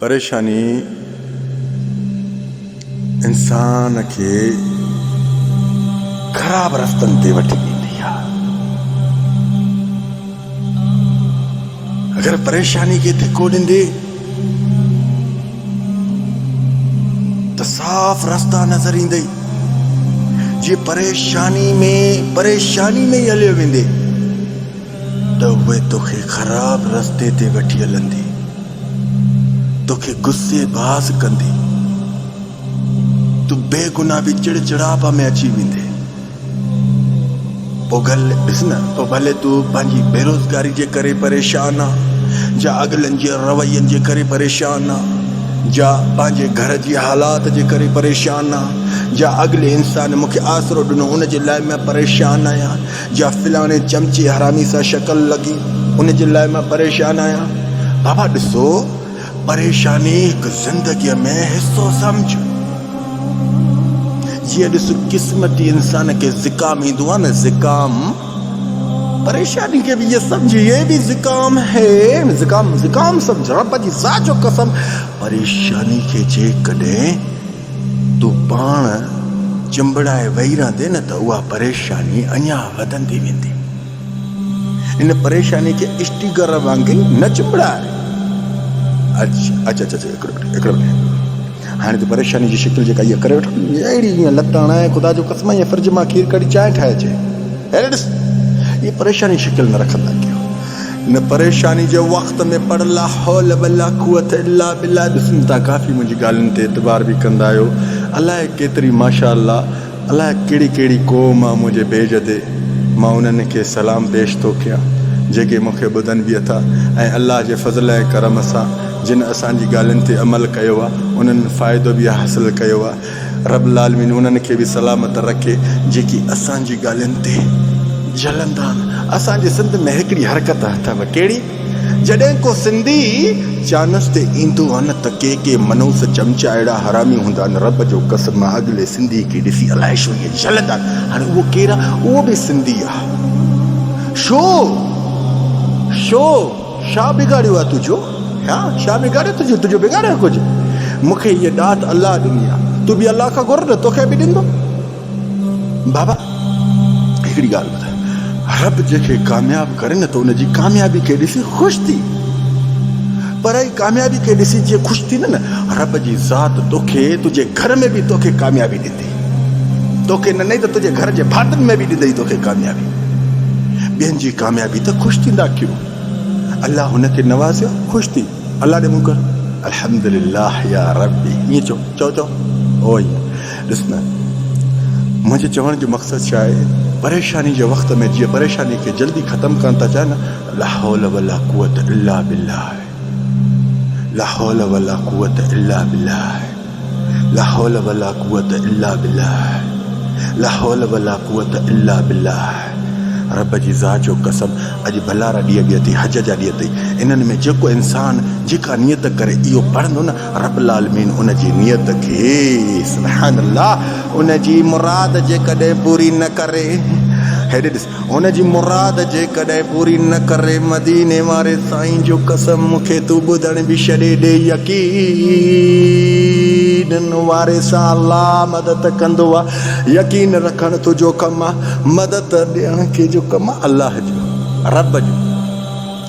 परेशानी इंसान के खराब रस्तन ते वठी वेंदी आहे। अगर परेशानी के धिको ॾींदे तो साफ रास्ता नजर ईंदई। जे परेशानी में ही हलियो वेंदे तो उहे तोखे खराब रस्ते ते वठी हलंदी, तोखे गुस्से बाज़ कंदी, तू बेगुनाह भी चिड़चिड़ापा में अची वेंदे। पोइ गल ॾिस न, पोइ भले तू पंहिंजी बेरोज़गारी जे करे परेशान आहे, जा अगलनि जे रवैयनि जे करे परेशान आहे, जा पंहिंजे घर जी हालात जे करे परेशान आहे, जा अगले इंसान मूंखे आसरो ॾिनो उन जे लाइ मां परेशान आहियां, जा फलाणे चमचे हरामी सां शक्ल लॻी उन जे लाइ मां परेशान आहियां। बाबा ॾिसो, परेशानी हिकु ज़िंदगीअ में हिसो सम्झ। जीअं ॾिस क़िस्मती इंसान खे ज़ुकाम ईंदो आहे न, ज़ुकाम, परेशानी के भी ये समझ, ये भी ज़ुकाम है, ज़ुकाम समझ। रब जी ज़ात जो कसम, परेशानी के जे कॾहिं तू पाण चिंबड़ाए वेही रहंदे न त उहा परेशानी अञा वधंदी वेंदी। इन परेशानी के स्टिगर वांगुरु न चिंबड़ाए। अच्छा हिकिड़ो हाणे त परेशानी जी शिकिल जेका इहा करे वठो, अहिड़ी ईअं लताण आहे, ख़ुदा जो कसम, इहा फ्रिज मां खीर कढ़ी चांहि ठाहे अचे। अहिड़े ॾिस, ये परेशानी शिकिल न रखंदा कयो। इन परेशानी जे वक़्त में पढ़ ला हौल वला कुवत इल्ला बिल्ला। ॾिसूं था काफ़ी मुंहिंजी ॻाल्हियुनि ते एतबार बि कंदा आहियो। अलाए केतिरी माशाअल्लाह, अलाए कहिड़ी कहिड़ी क़ौम आहे मुंहिंजे भेज ते। मां उन्हनि खे सलाम पेश थो कयां जेके मूंखे ॿुधनि बि था, ऐं अलाह जे फज़ल ऐं करम सां जिन असांजी ॻाल्हियुनि ते अमल कयो आहे उन्हनि फ़ाइदो बि हासिलु कयो आहे। रब्बुल आलमीन उन्हनि खे बि सलामत रखे जेकी असांजी ॻाल्हियुनि ते जलंदा आहिनि। असांजे सिंध में हिकिड़ी हरकत अथव, कहिड़ी? जॾहिं को सिंधी चानस ते ईंदो आहे न त के मनूस चमचा अहिड़ा हरामी हूंदा आहिनि, रब जो कसम अॻिले सिंधी खे ॾिसी अलाए छो ईअं जलंदा आहिनि। हाणे उहो केरु आहे? उहो बि सिंधी आहे। छा बिगाड़ियो आहे तुंहिंजो? छा बिगाड़ियो तुंहिंजो बिगाड़ियो कुझु? मूंखे इहा ॾात अलाह ॾिनी आहे, तूं बि अलाह खां घुर न, तोखे बि ॾींदो। बाबा हिकिड़ी ॻाल्हि ॿुधाए, रब जेके कामयाब करे न त उनजी कामयाबी खे ॾिसी ख़ुशि थी, पर ई कामयाबी खे ॾिसी जीअं ख़ुशि थी न, रब जी ज़ात तोखे तुंहिंजे घर में बि तोखे कामयाबी ॾींदी। तोखे न नहीं त तुंहिंजे घर जे भातियुनि में बि ॾींदई तोखे कामयाबी। ॿियनि जी कामयाबी त ख़ुशि थींदा क्यों? अल्लाह हुनखे नवाज़ियो, ख़ुशि थी, अल्लाह ॾे मुंकर अल्हम्दुलिल्लाह या रब्बी, ईअं चओ ओ ईअं। ॾिस न, मुंहिंजे चवण जो मक़सदु छा आहे? परेशानी जे वक़्त में जीअं परेशानी खे जल्दी ख़तमु कनि था चाहिनि, ला हौल वला कुवत इल्ला बिल्लाह, ला हौल वला कुवत इल्ला बिल्लाह, ला हौल वला कुवत इल्ला बिल्लाह, ला हौल वला कुवत इल्ला बिल्लाह। रब जी ज़ात जो कसम, अॼु भलारा ॾींहं बि अथई, हज जा ॾींहं अथई। इन्हनि में जेको इंसान जेका नियत करे इहो पढ़ंदो न, रब्बुल आलमीन उन जी नियत खे सुब्हानअल्लाह, उन जी मुराद जेकॾहिं पूरी न करे, हेॾे ॾिस, उन जी मुराद जेकॾहिं पूरी न करे, मदीने वारे साईं जो कसम मूंखे तूं ॿुधण बि छॾे ॾे, यकीन वारे सां अल्लाह मदद कंदो आहे। यकीन रखण तुंहिंजो कमु आहे, मदद ॾियण के जो कमु आहे अल्लाह जो, रब जो।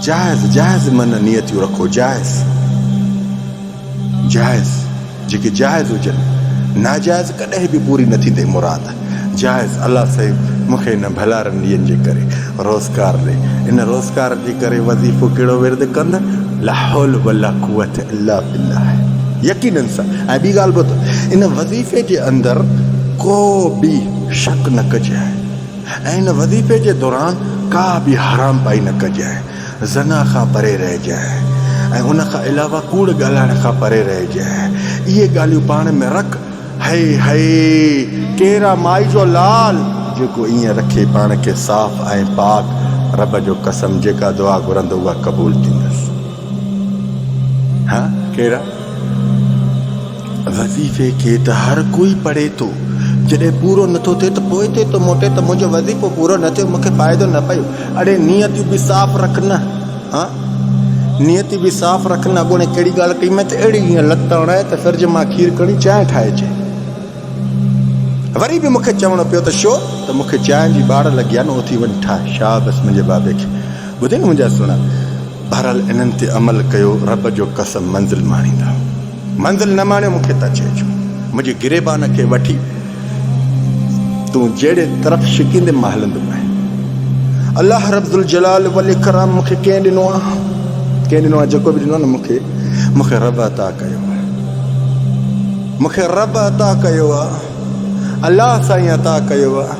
जाइज़ मन नियतियूं रखो, जाइज़ जेके जाइज़ हुजनि, नाजाइज़ कॾहिं बि पूरी न थींदी मुराद। जाइज़ अल्लाह साईं मूंखे हिन भलारनि ॾींहंनि जे करे रोज़गार ॾे, इन रोज़गार जे करे वज़ीफ़ो कहिड़ो विर्द कंदा, ला हौल वला कुवत इल्ला बिल्लाह, यकीनन सां। ऐं ॿी ॻाल्हि ॿुध, इन वज़ीफ़े जे अंदरि को बि शक न कजांइ, ऐं इन वज़ीफ़े जे दौरान का बि हराम पाई न कजांइ, ज़ना खां परे रहिजांइ, ऐं उन खां अलावा कूड़ ॻाल्हाइण खां परे रहिजांइ। इहे ॻाल्हियूं पाण में रख। है केरा माई जो लाल जेको ईअं रखे पाण खे साफ़ ऐं पाक, रब जो कसम जेका दुआ घुरंदो उहा क़बूल थींदसि। कहिड़ा? वज़ीफ़े खे त हर कोई पढ़े थो, जॾहिं पूरो नथो थिए त पोइ थिए थो मोटे त मुंहिंजो वज़ीफ़ो पूरो न थियो, मूंखे फ़ाइदो न पियो। अड़े नियतियूं बि साफ़ रख न, नियति भी साफ़ रखना अॻोणे कहिड़ी ॻाल्हि कई मैं त अहिड़ी हीअं लत हणाए त फिर्ज मां खीर कणी चांहि ठाहिजे। वरी बि मूंखे चवणो पियो त छो त मूंखे चांहि जी ॿाड़ लॻी आहे न उथी वञी ठाहे शाबस मुंहिंजे बाबे खे। ॿुधे न मुंहिंजा सुहिणा, बहरहाल इन्हनि ते अमल कयो, रब जो कसम मंज़िल माणींदा। मंज़िल न माणियो मूंखे त चइजो, मुंहिंजे गिरेबान खे वठी तूं जहिड़े तरफ़ शिकींदे मां हलंदुमि। अल्लाह रब्बुल जलाल वल इकराम मूंखे कंहिं ॾिनो आहे, जेको बि ॾिनो आहे न मूंखे रब अता कयो आहे, मूंखे रब अता कयो आहे, अल्लाह साईं अता कयो आहे।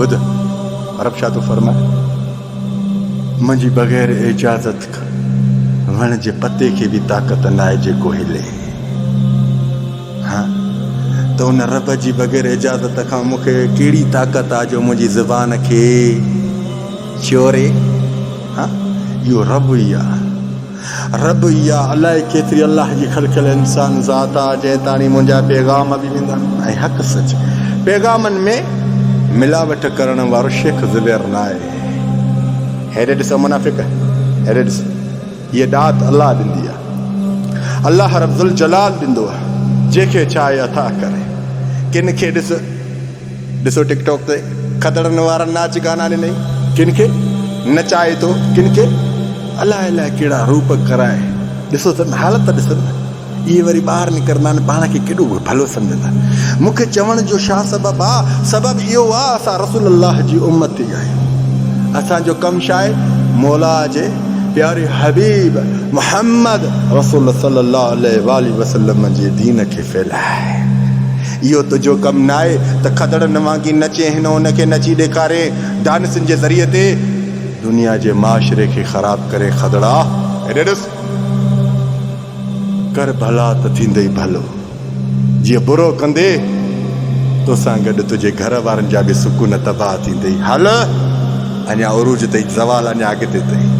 ॿुध रब छा थो फरमाए, मुंहिंजी बग़ैर इजाज़त वण जे पते खे बि ताक़त न आहे जेको हिले। हाँ त उन रब जी बग़ैर इजाज़त खां मूंखे कहिड़ी ताक़त आहे जो मुंहिंजी ज़ुबान खे चोरे। हाँ इहो रब ई आहे, रब ई आहे। अलाए केतिरी अलाह जी ख़लक़ियल इंसान ज़ात आहे जंहिं ताणी मुंहिंजा पैगाम बि वेंदा ऐं हक़ सच। पैगामनि में मिलावट करण वारो शेख ज़ुबैर न आहे। हेॾे ॾिसो मुनाफ़िक़, हेॾे ॾिसो, हीअ ॾात अलाह ॾींदी आहे, अलाह रब्बुल जलाल ॾींदो आहे जंहिंखे चाहे अता करे। किन खे ॾिसो टिकटॉक ते खदड़नि वारा नाच गाना ॾिनई, किन खे नचाए थो, किन खे अलाए अलाए कहिड़ा रूप कराए। ॾिसो त हालत ॾिसो न, इहे वरी ॿाहिरि निकिरंदा आहिनि, पाण खे केॾो भलो सम्झंदा। मूंखे चवण जो छा सबबु आहे? सबबु इहो आहे असां रसूल अल्लाह जी उम्मती आहियूं। असांजो कमु छा आहे? मौला जे प्यारे हबीब मुहम्मद रसूल सल्लल्लाहु अलैहि वसल्लम जे दीन खे फैलाए। इहो तुंहिंजो कमु न आहे त खदड़नि वांगी नचे हिन हुन खे नची ॾेखारे, डांसनि जे ज़रिए ते दुनिया जे माशरे खे ख़राब करे। खदड़ा हेॾे ॾिस, कर भला त थींदई भलो, जीअं बुरो कंदे तोसां गॾु तुंहिंजे घर वारनि जा बि सुकून तबाह थींदई। हल अञा उरूज ताईं, ज़वाल अञा अॻिते ताईं।